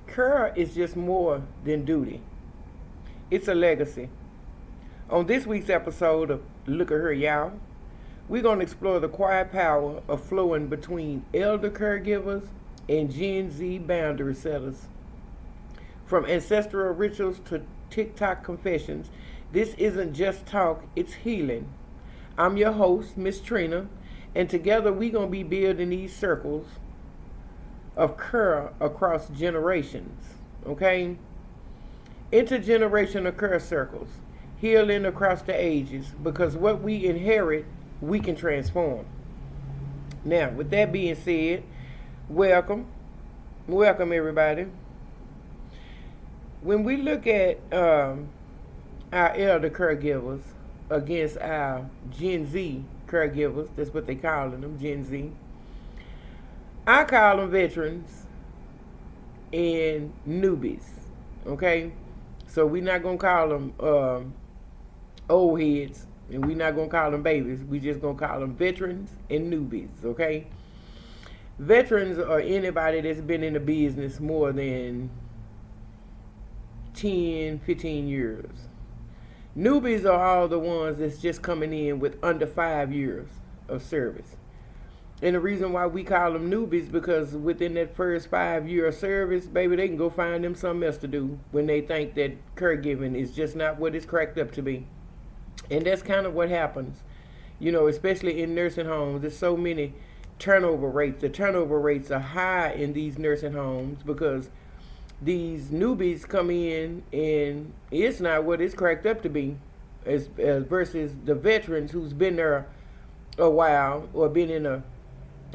Care is just more than duty. It's a legacy. On this week's episode of Luk'A'Here, y'all, we're going to explore the quiet power of flowing between elder caregivers and Gen Z boundary setters. From ancestral rituals to TikTok confessions, this isn't just talk, it's healing. I'm your host, Miss Trina, and together we're going to be building these circles of care across generations. Okay? Intergenerational care circles, healing across the ages, because what we inherit, we can transform. Now, with that being said, welcome. Welcome, everybody. When we look at our elder caregivers against our Gen Z caregivers, that's what they calling them, Gen Z. I call them veterans and newbies, okay? So we're not going to call them old heads, and we're not going to call them babies. We're just going to call them veterans and newbies, okay? Veterans are anybody that's been in the business more than 10, 15 years. Newbies are all the ones that's just coming in with under 5 years of service. And the reason why we call them newbies, because within that first 5 year of service, baby, they can go find them something else to do when they think that caregiving is just not what it's cracked up to be. And that's kind of what happens, you know, especially in nursing homes. There's so many turnover rates. The turnover rates are high in these nursing homes because these newbies come in and it's not what it's cracked up to be, as versus the veterans who's been there a while or been in a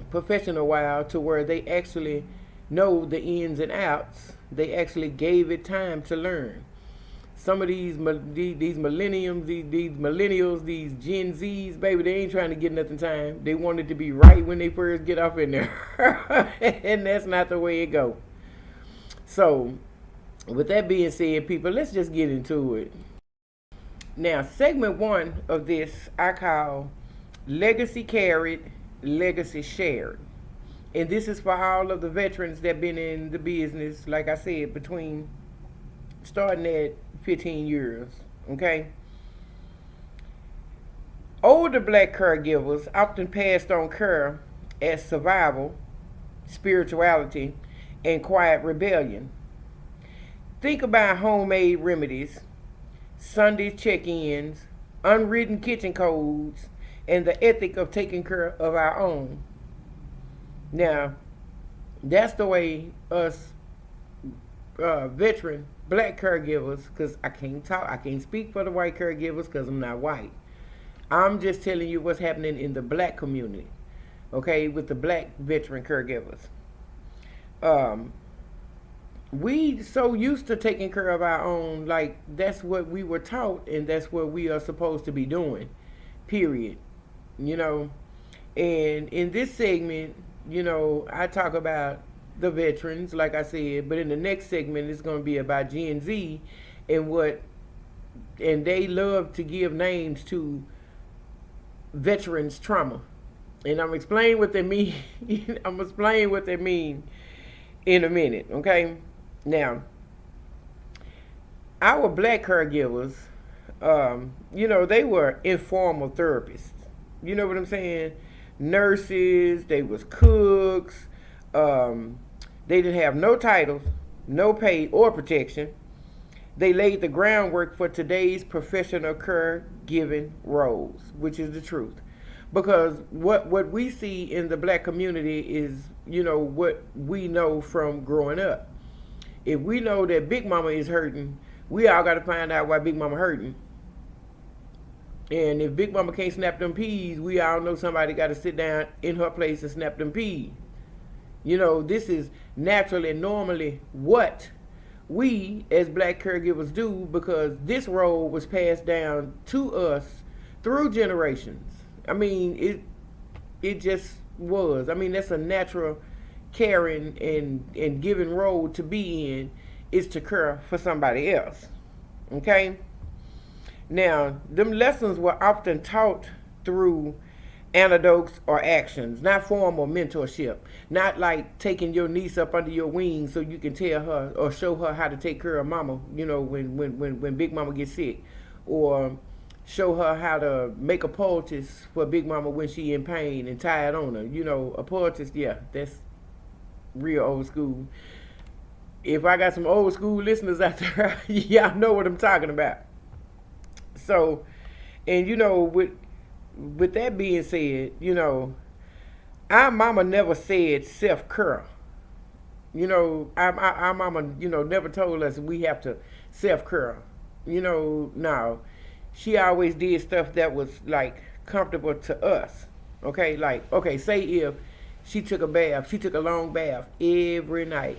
profession a while, to where they actually know the ins and outs. They actually gave it time to learn. Some of these millennials, these Gen Zs, baby, they ain't trying to get nothing time. They want it to be right when they first get up in there, and that's not the way it go. So, with that being said, people, let's just get into it. Now, segment one of this I call Legacy Carried, Legacy Shared. And this is for all of the veterans that been in the business, like I said, between starting at 15 years. Okay? Older black caregivers often passed on care as survival, spirituality, and quiet rebellion. Think about homemade remedies, Sunday check-ins, unwritten kitchen codes, and the ethic of taking care of our own. Now, that's the way us veteran black caregivers, because I can't speak for the white caregivers because I'm not white. I'm just telling you what's happening in the black community, okay, with the black veteran caregivers. We so used to taking care of our own, like that's what we were taught and that's what we are supposed to be doing, period. You know, and in this segment, you know, I talk about the veterans, like I said, but in the next segment it's going to be about Gen Z and and they love to give names to veterans trauma, and I'm explaining what they mean. I'm explaining what they mean in a minute, okay? Now, our black caregivers, you know, they were informal therapists. You know what I'm saying? Nurses, they was cooks. They didn't have no titles, no pay or protection. They laid the groundwork for today's professional caregiving roles, which is the truth. Because what we see in the black community is, you know, what we know from growing up. If we know that Big Mama is hurting, we all got to find out why Big Mama hurting. And if Big Mama can't snap them peas, we all know somebody got to sit down in her place and snap them peas. You know, this is naturally and normally what we as black caregivers do, because this role was passed down to us through generations. I mean, it just was. I mean, that's a natural caring and giving role to be in, is to care for somebody else. Okay? Now, them lessons were often taught through anecdotes or actions, not formal mentorship, not like taking your niece up under your wing so you can tell her or show her how to take care of mama, when big mama gets sick, or show her how to make a poultice for big mama when she in pain and tie it on her. A poultice, yeah, that's real old school. If I got some old school listeners out there, y'all know what I'm talking about. So, and with that being said, our mama never said self care. Our mama, never told us we have to self care. No, she always did stuff that was like comfortable to us. Okay, like say if she took a bath, she took a long bath every night,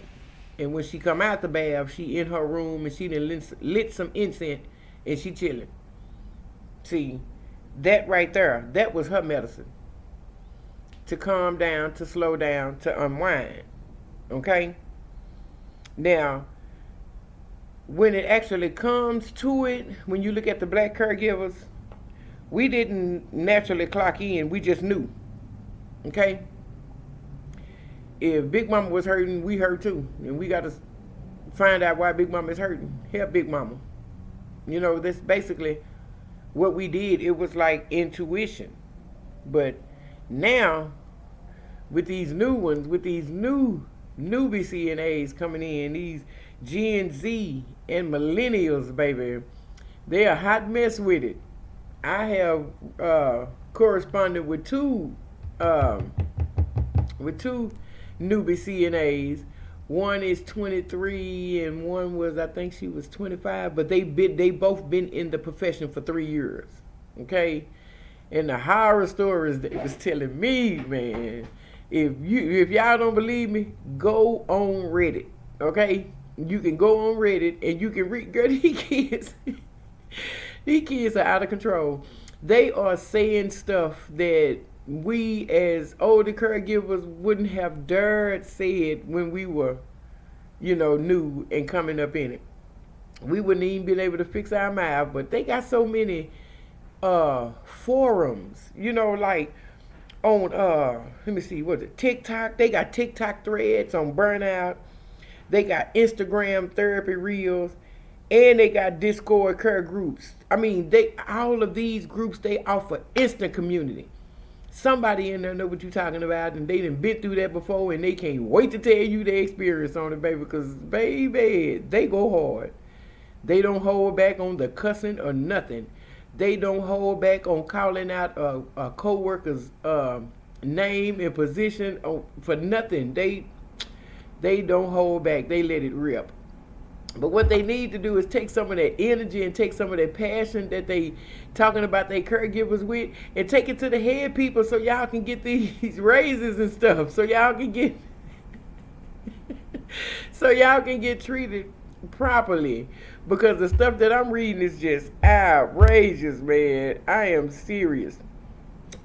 and when she come out the bath, she in her room and she done lit some incense and she chilling. See, that right there, that was her medicine. To calm down, to slow down, to unwind. Okay? Now, when it actually comes to it, when you look at the black caregivers, we didn't naturally clock in, we just knew. Okay? If Big Mama was hurting, we hurt too. And we got to find out why Big Mama is hurting. Help Big Mama. That's basically what we did. It was like intuition. But now, with these new ones, with these newbie CNAs coming in, these Gen Z and millennials, baby, they a hot mess with it. I have corresponded with two newbie CNAs. One is 23 and one was, I think she was 25, but they both been in the profession for 3 years. Okay? And the horror stories they was telling me, man, if y'all don't believe me, go on Reddit. Okay? You can go on Reddit and you can read. Girl, these kids are out of control. They are saying stuff that we as older caregivers wouldn't have dared say it when we were, new and coming up in it. We wouldn't even been able to fix our mouth, but they got so many forums, like on let me see, what's it, TikTok. They got TikTok threads on burnout. They got Instagram therapy reels, and they got Discord care groups. I mean, all of these groups, they offer instant community. Somebody in there know what you're talking about, and they done been through that before, and they can't wait to tell you their experience on it, baby, because, baby, they go hard. They don't hold back on the cussing or nothing. They don't hold back on calling out a co-worker's name and position for nothing. They don't hold back. They let it rip. But what they need to do is take some of that energy and take some of that passion that they talking about their caregivers with and take it to the head people so y'all can get these raises and stuff. So y'all can get treated properly. Because the stuff that I'm reading is just outrageous, man. I am serious.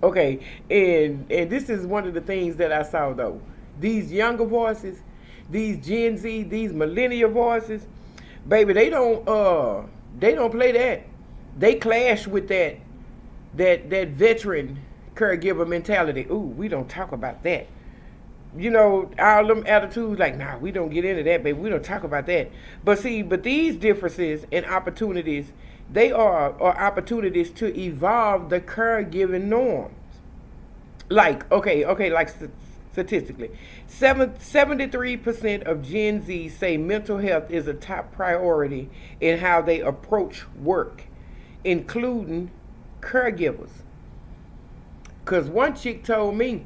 Okay, and this is one of the things that I saw though. These younger voices, these Gen Z, these millennial voices, baby, they don't play that. They clash with that veteran caregiver mentality. Ooh, we don't talk about that. All them attitudes like, nah, we don't get into that, baby. We don't talk about that. But these differences and opportunities, they are opportunities to evolve the caregiving norms. Like, like statistically, 73% of Gen Z say mental health is a top priority in how they approach work, including caregivers. Because one chick told me,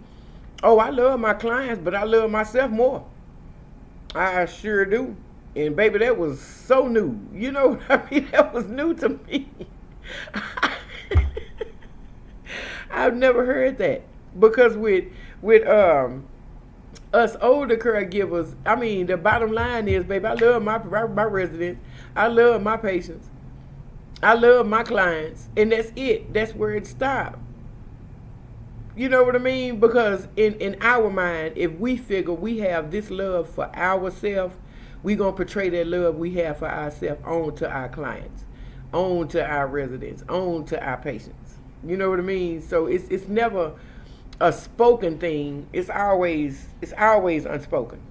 oh, I love my clients, but I love myself more. I sure do. And baby, that was so new. You know what I mean? That was new to me. I've never heard that. Because with us older caregivers, I mean, the bottom line is, baby, I love my residents. I love my patients. I love my clients. And that's it. That's where it stopped. You know what I mean? Because in our mind, if we figure we have this love for ourselves, we're going to portray that love we have for ourselves on to our clients, on to our residents, on to our patients. You know what I mean? So it's never a spoken thing. It's always unspoken.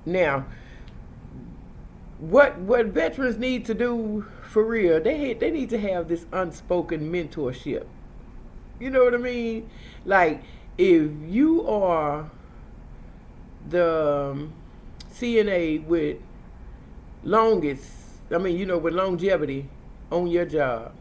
Now, what veterans need to do for real, they need to have this unspoken mentorship. You know what I mean? Like, if you are the CNA with longest, with longevity on your job,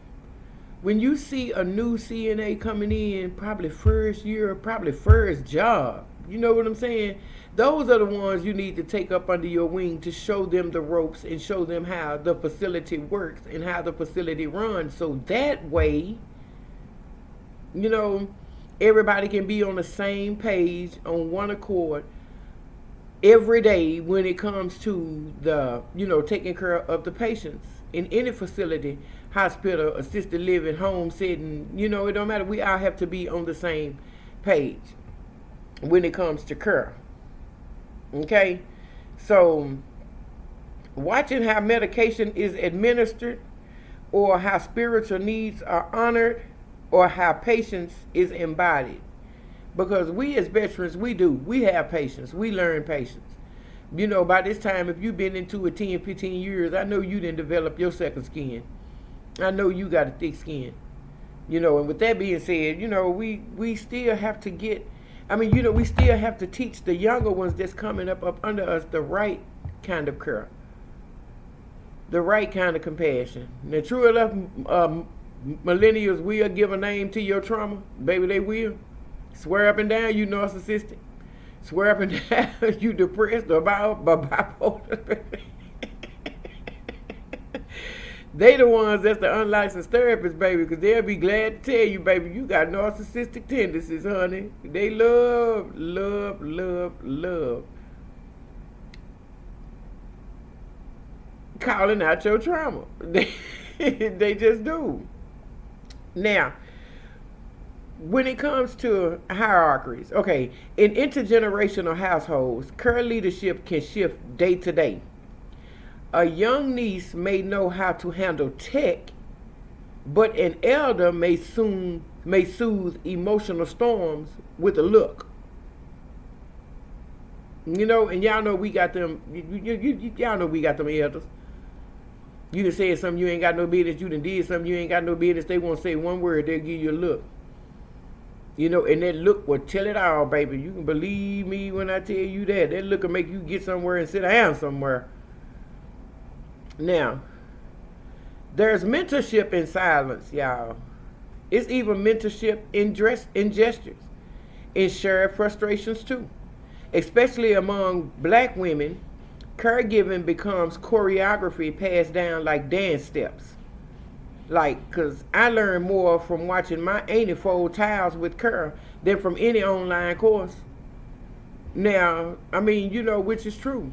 when you see a new CNA coming in, probably first year, probably first job, you know what I'm saying? Those are the ones you need to take up under your wing to show them the ropes and show them how the facility works and how the facility runs. So that way, you know, everybody can be on the same page, on one accord, every day when it comes to the, taking care of the patients in any facility, hospital, assisted living, home setting. It don't matter. We all have to be on the same page when it comes to care. Okay? So, watching how medication is administered, or how spiritual needs are honored, or how patience is embodied. Because we as veterans, we have patience. We learn patience. By this time, if you've been into it 10, 15 years, I know you didn't develop your second skin. I know you got a thick skin. And with that being said, we still have to we still have to teach the younger ones that's coming up under us the right kind of care, the right kind of compassion. Now, true enough, millennials will give a name to your trauma. Baby, they will. Swear up and down you narcissistic. Swear up and down you depressed or bipolar. They the ones that's the unlicensed therapists, baby, because they'll be glad to tell you, baby, you got narcissistic tendencies, honey. They love calling out your trauma. They just do. Now, when it comes to hierarchies, okay, in intergenerational households, care leadership can shift day to day. A young niece may know how to handle tech, but an elder may soothe emotional storms with a look. And y'all know we got them. Y'all know we got them elders. You done said something you ain't got no business. You done did something you ain't got no business. They won't say one word. They'll give you a look. And that look will tell it all, baby. You can believe me when I tell you that. That look will make you get somewhere and sit down somewhere. Now, there's mentorship in silence, y'all. It's even mentorship in gestures, in shared frustrations too. Especially among black women, caregiving becomes choreography passed down like dance steps. Because I learned more from watching my auntie fold towels with care than from any online course. Now, which is true.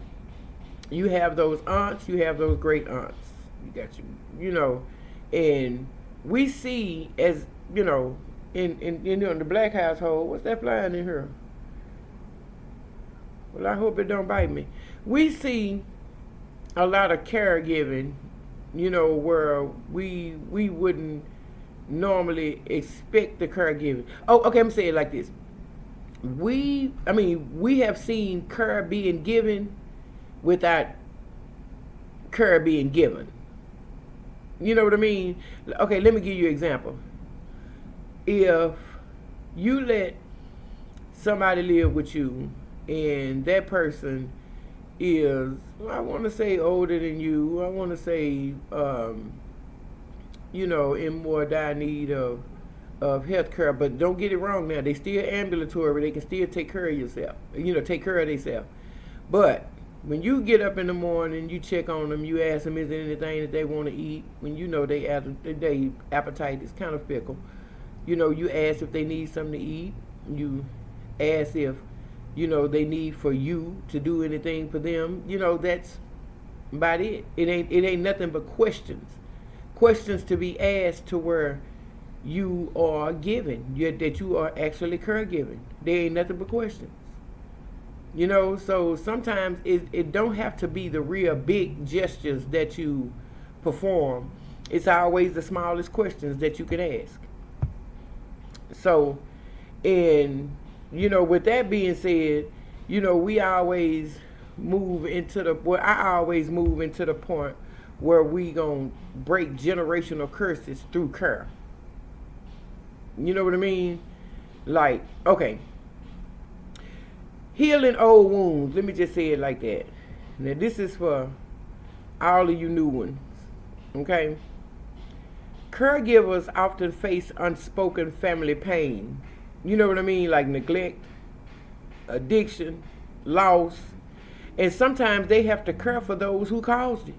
You have those aunts, you have those great aunts. You got and we see as, in the black household, what's that flying in here? Well, I hope it don't bite me. We see a lot of caregiving, where we wouldn't normally expect the caregiving. Oh, okay, I'm saying it like this. We have seen care being given without care being given. You know what I mean? Okay, let me give you an example. If you let somebody live with you and that person is, I want to say older than you, I want to say, in more dire need of health care, but don't get it wrong now, they still ambulatory, they can still take care of yourself, take care of themselves. But when you get up in the morning, you check on them, you ask them, is there anything that they want to eat? When they appetite is kind of fickle. You ask if they need something to eat. You ask if, they need for you to do anything for them. That's about it. It ain't nothing but questions. Questions to be asked to where you are giving, that you are actually caregiving. There ain't nothing but questions. So sometimes it don't have to be the real big gestures that you perform. It's always the smallest questions that you can ask. So And, with that being said, we always move into I always move into the point where we gonna break generational curses through care. You know what I mean? Like, okay, healing old wounds. Let me just say it like that. Now, this is for all of you new ones. Okay? Caregivers often face unspoken family pain. You know what I mean? Like neglect, addiction, loss. And sometimes they have to care for those who caused it.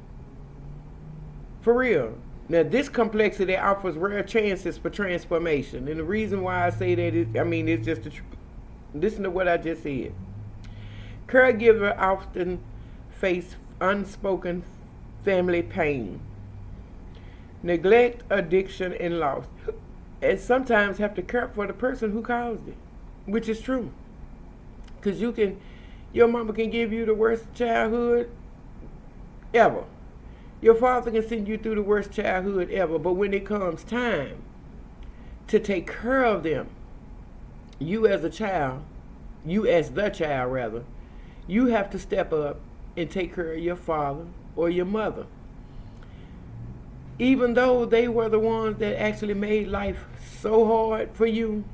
For real. Now, this complexity offers rare chances for transformation. And the reason why I say that is, it's just the truth. Listen to what I just said. Caregivers often face unspoken family pain, neglect, addiction, and loss. And sometimes have to care for the person who caused it, which is true. Because your mama can give you the worst childhood ever. Your father can send you through the worst childhood ever. But when it comes time to take care of them, you as the child, you have to step up and take care of your father or your mother. Even though they were the ones that actually made life so hard for you,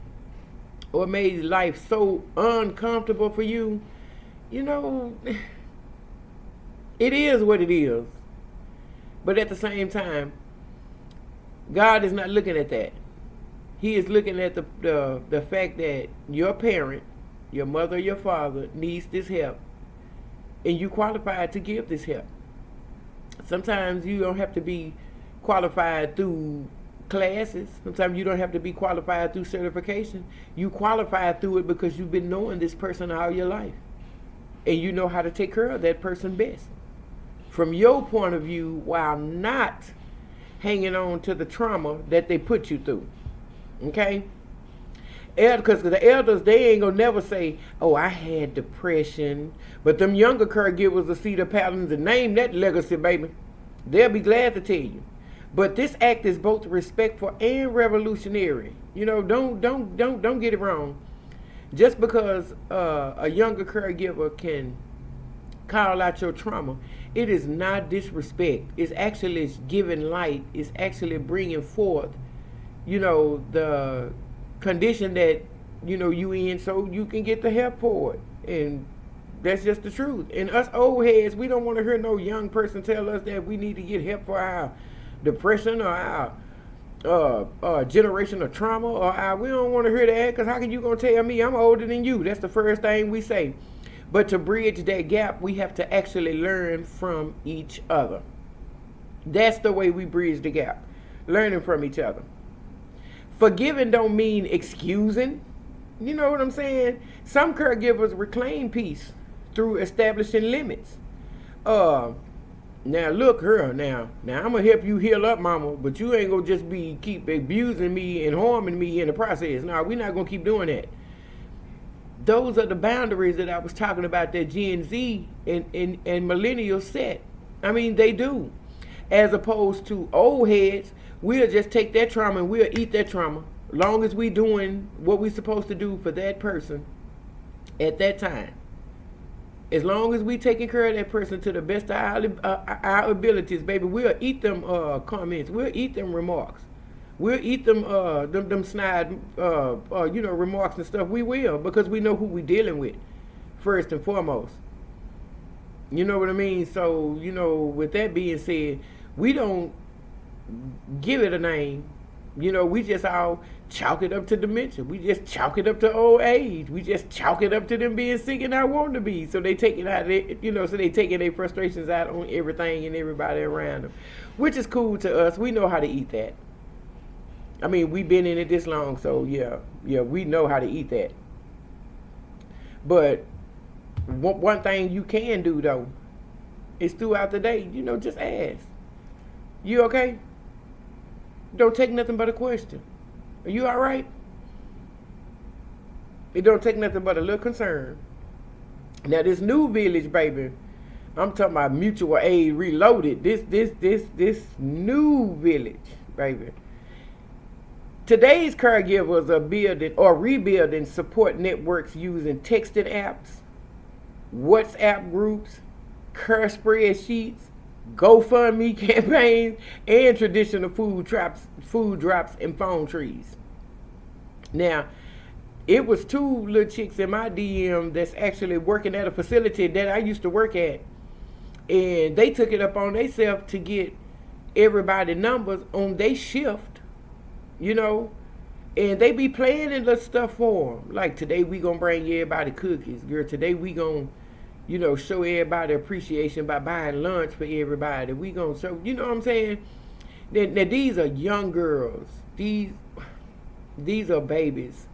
or made life so uncomfortable for you, it is what it is. But at the same time, God is not looking at that. He is looking at the fact that your parent, your mother, your father needs this help, and you qualified to give this help. Sometimes you don't have to be qualified through classes. Sometimes you don't have to be qualified through certification. You qualify through it because you've been knowing this person all your life, and you know how to take care of that person best from your point of view, while not hanging on to the trauma that they put you through. Okay? Because the elders, they ain't gonna never say, oh, I had depression. But them younger caregivers will see the patterns and name that legacy, baby. They'll be glad to tell you. But this act is both respectful and revolutionary. Don't get it wrong. Just because a younger caregiver can call out your trauma, it is not disrespect. It's actually giving light. It's actually bringing forth, the condition that, you in, so you can get the help for it. And that's just the truth. And us old heads, we don't want to hear no young person tell us that we need to get help for our depression or our generational trauma, or we don't want to hear that, because how can you gonna tell me I'm older than you? That's the first thing we say. But to bridge that gap, we have to actually learn from each other. That's the way we bridge the gap, learning from each other. Forgiving don't mean excusing. You know what I'm saying? Some caregivers reclaim peace through establishing limits. Now look here, now I'm gonna help you heal up, mama, but you ain't gonna just keep abusing me and harming me in the process. No, we're not gonna keep doing that. Those are the boundaries that I was talking about that Gen Z and millennials set. They do. As opposed to old heads, we'll just take that trauma and we'll eat that trauma. Long as we doing what we're supposed to do for that person at that time. As long as we taking care of that person to the best of our abilities, baby, we'll eat them comments. We'll eat them remarks. We'll eat them snide remarks and stuff. We will, because we know who we dealing with, first and foremost. You know what I mean? So, with that being said, we don't give it a name. We just all chalk it up to dementia. We just chalk it up to old age. We just chalk it up to them being sick and not wanting to be. So they take it out, so they taking their frustrations out on everything and everybody around them, which is cool to us. We know how to eat that. We've been in it this long, so yeah, we know how to eat that. But one thing you can do, though, is throughout the day, just ask. You okay? Don't take nothing but a question. Are you all right? It don't take nothing but a little concern. Now, this new village, baby, I'm talking about mutual aid reloaded. This new village, baby. Today's caregivers are building or rebuilding support networks using texting apps, WhatsApp groups, care spreadsheets, GoFundMe campaigns, and traditional food drops, and phone trees. Now, it was two little chicks in my DM that's actually working at a facility that I used to work at, and they took it up on themselves to get everybody numbers on their shift, you know, and they be planning the stuff for them. Like, today we gonna bring everybody cookies, girl. Today we gonna, show everybody appreciation by buying lunch for everybody. We gonna show, you know what I'm saying? Now these are young girls. These are babies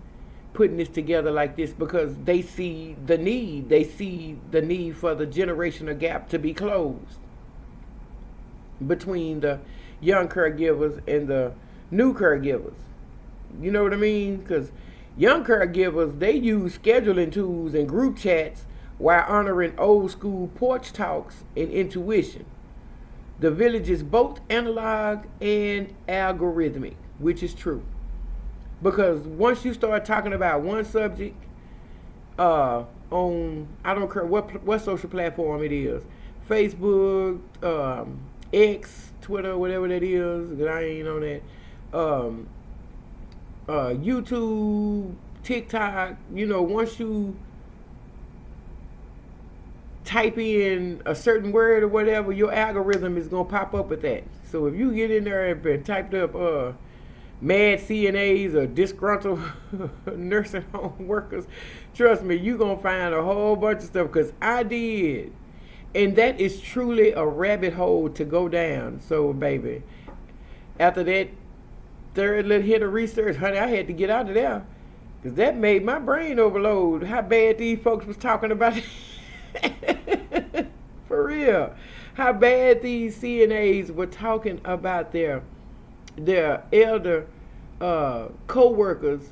putting this together like this because they see the need. They see the need for the generational gap to be closed between the young caregivers and the new caregivers. You know what I mean? Because young caregivers, they use scheduling tools and group chats while honoring old school porch talks and intuition. The village is both analog and algorithmic, which is true. Because once you start talking about one subject on, I don't care what social platform it is, Facebook, X, Twitter, whatever that is, because I ain't on that, YouTube, TikTok, once you type in a certain word or whatever, your algorithm is going to pop up with that. So if you get in there and typed up mad CNAs or disgruntled nursing home workers, trust me, you're going to find a whole bunch of stuff, because I did. And that is truly a rabbit hole to go down. So, baby, after that third little hit of research, honey, I had to get out of there, because that made my brain overload. How bad these folks was talking about it. For real. How bad these CNAs were talking about their elder co-workers,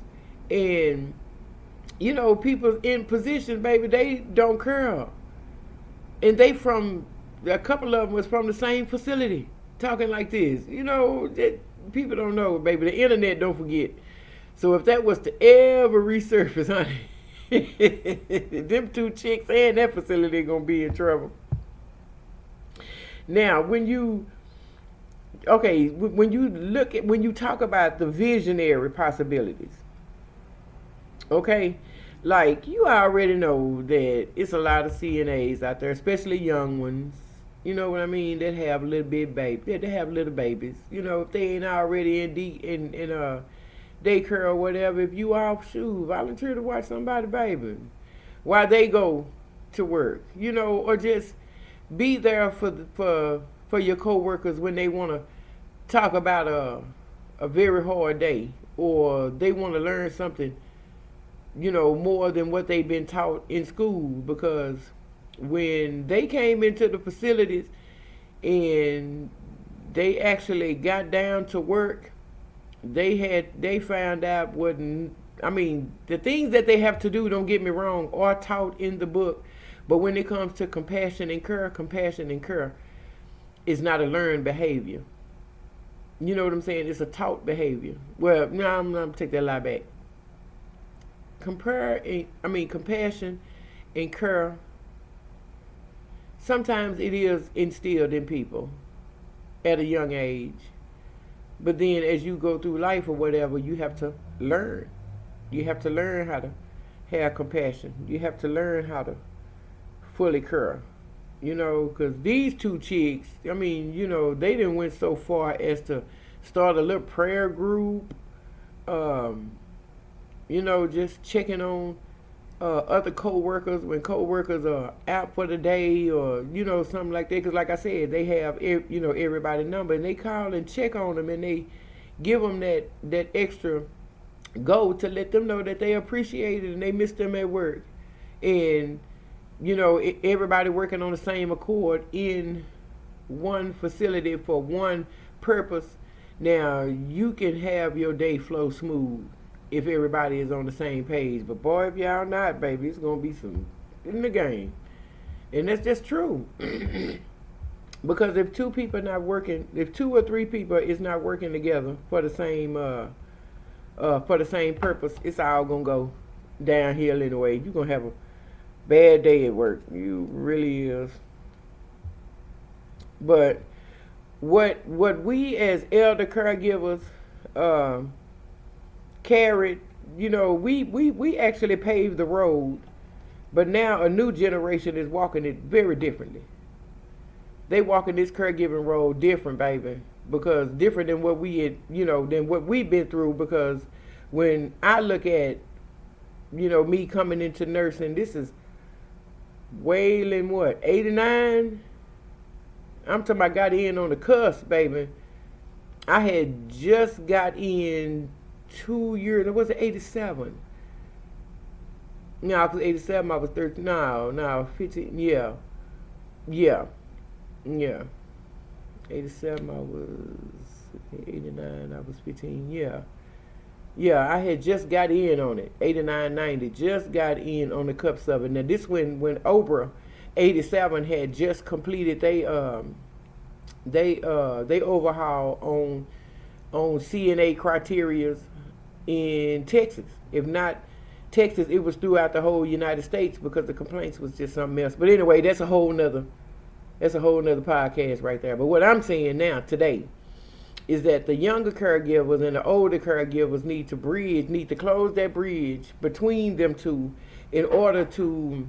and people in position, baby, they don't care. And a couple of them was from the same facility talking like this. That people don't know, baby. The internet don't forget. So if that was to ever resurface, honey, them two chicks and that facility are gonna be in trouble. Now, when you talk about the visionary possibilities, okay, like, you already know that it's a lot of CNAs out there, especially young ones, you know what I mean, that have little babies, if they ain't already in daycare or whatever. If you off, shoot, volunteer to watch somebody baby while they go to work, or just be there for your coworkers when they want to talk about a very hard day, or they want to learn something, more than what they've been taught in school. Because when they came into the facilities and they actually got down to work, they found out the things that they have to do, don't get me wrong, are taught in the book. But when it comes to compassion and care is not a learned behavior. You know what I'm saying? It's a taught behavior. Well, no, I'm going to take that lie back. Compassion and care, sometimes it is instilled in people at a young age. But then as you go through life or whatever, you have to learn. You have to learn how to have compassion. You have to learn how to fully care. Because these two chicks, they didn't went so far as to start a little prayer group, just checking on other co-workers when co-workers are out for the day, or, something like that. Because like I said, they have, everybody's number, and they call and check on them, and they give them that extra go to let them know that they appreciate it and they miss them at work. And everybody working on the same accord in one facility for one purpose. Now, you can have your day flow smooth if everybody is on the same page. But boy, if y'all not, baby, it's going to be some in the game. And that's just true. Because if two or three people is not working together for the same for the same purpose, it's all gonna go downhill anyway. You're gonna have a bad day at work. You really is. But what we as elder caregivers carried, we actually paved the road, but now a new generation is walking it very differently. They walking this caregiving road different, baby, because different than what we had, than what we've been through. Because when I look at, me coming into nursing, this is wailing what, 89? I'm talking about got in on the cusp, baby. I had just got in 2 years. It wasn't 87. No, because 87 I was 13. No, 15. Yeah. Yeah. Yeah. 87 I was 89. I was 15. Yeah. Yeah, I had just got in on it. 89, 90. Just got in on the cups of it. Now this when Oprah 87 had just completed they overhaul on CNA criterias in Texas. If not Texas, it was throughout the whole United States because the complaints was just something else. But anyway, that's a whole nother podcast right there. But what I'm saying now today is that the younger caregivers and the older caregivers need to close that bridge between them two in order to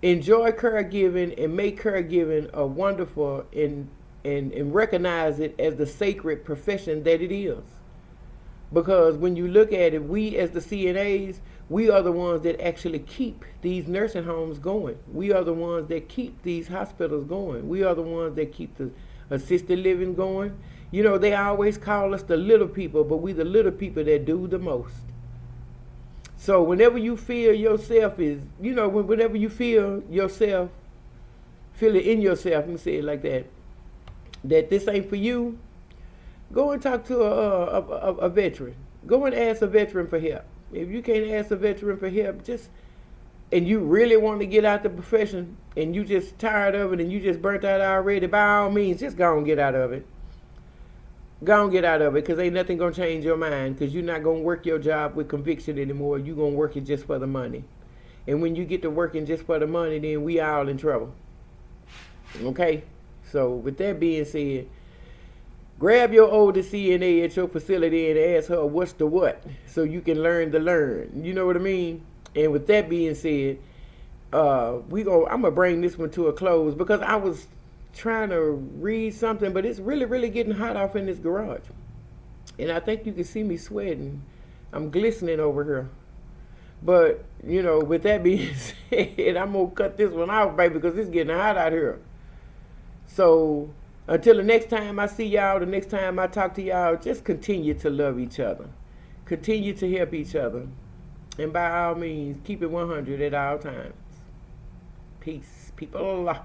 enjoy caregiving and make caregiving a wonderful and recognize it as the sacred profession that it is. Because when you look at it, we as the CNAs, we are the ones that actually keep these nursing homes going. We are the ones that keep these hospitals going. We are the ones that keep the assisted living going. They always call us the little people, but we the little people that do the most. So whenever you feel yourself is, whenever you feel yourself, feel it in yourself, let me say it like that this ain't for you, go and talk to a veteran. Go and ask a veteran for help. If you can't ask a veteran for help, and you really want to get out the profession, and you just tired of it, and you just burnt out already, by all means, just go and get out of it. Go and get out of it, because ain't nothing going to change your mind, because you're not going to work your job with conviction anymore. You're going to work it just for the money. And when you get to working just for the money, then we all in trouble. Okay? So, with that being said, grab your older CNA at your facility and ask her what's the what, so you can learn to learn. You know what I mean? And with that being said, I'm gonna bring this one to a close because I was trying to read something, but it's really, really getting hot off in this garage, and I think you can see me sweating. I'm glistening over here. But with that being said, I'm gonna cut this one off, baby, because it's getting hot out here. So until the next time I see y'all, the next time I talk to y'all, just continue to love each other. Continue to help each other. And by all means, keep it 100 at all times. Peace, people.